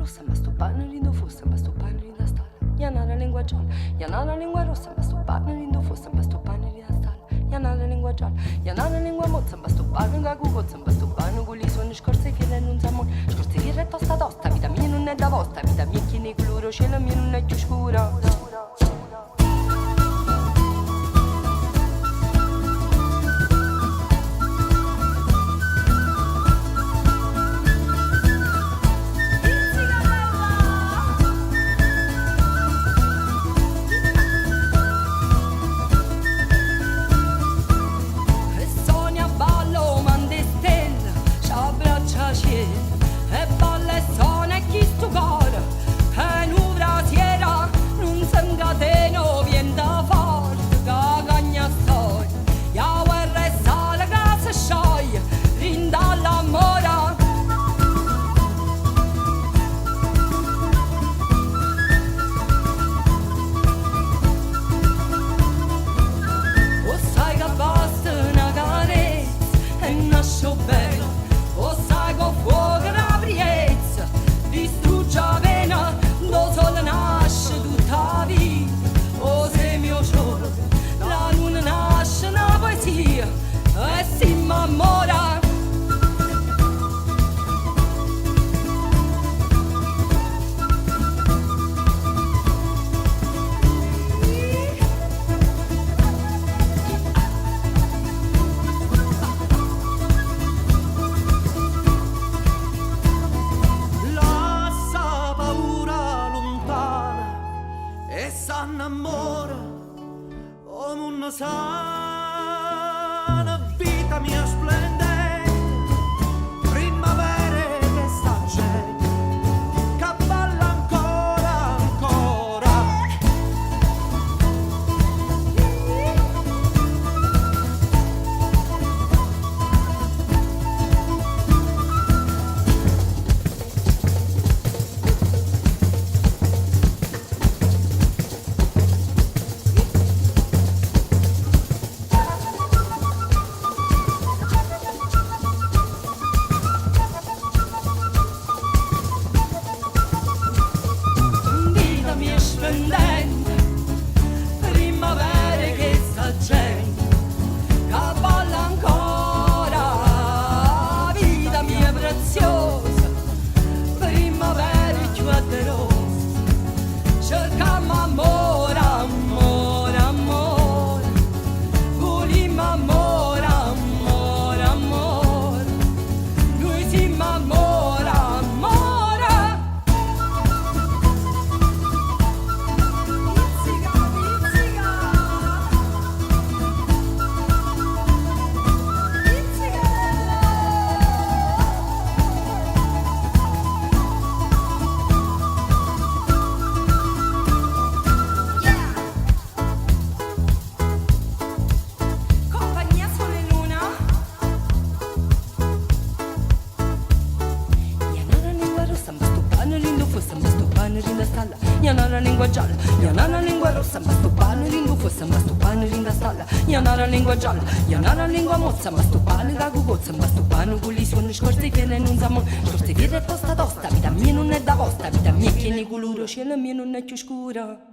rossa, ma sto pane rindo fossa, ma sto pane rinda stalla. Ianara lingua gialla, ianara lingua rossa, ma sto pane rindo fossa, ma sto pane rinda stalla. Ianara lingua gialla, ianara lingua mozza, ma sto pane gagugozza, ma sto pane con gli suoni scorse che non zamon. Scorse che è tosta tosta, vita mia non è da vostra, vita mia che ne coloro, cielo mia non è più scura. E balle sono e chi stu cor e n'uvra siera non s'encateno vien da forte cagagna storia ja guerra e sale grasa scioglie rinda l'amore o sai che basta una carezza e nasce bello o sai che fuoco la priezza distrugge la pena lo sole nasce tutta la vita o se mio giorno la luna nasce una poesia e si m'ammora s'annamora o non sa una vita mia splendente primavera che sta gente che balla ancora ancora splendente, primavera che sta gente, che balla ancora, vita mia preziosa, primavera più aderosa, cercammo amore, amore, amore, volimmo amore, amore, amore, noi siamo amore, amore. Ianara lingua gialla, ianara lingua rossa, ma sto pane rindu fossa, ma sto pane rinda stalla. Ianara lingua gialla, ianara lingua mozza, ma sto pane gagugozza, ma sto pane con gli suoni scorse che non zamon. Scorse che è tosta tosta, vita mia non è da vostra, vita mia che ne coloro, cielo mia non è più scura.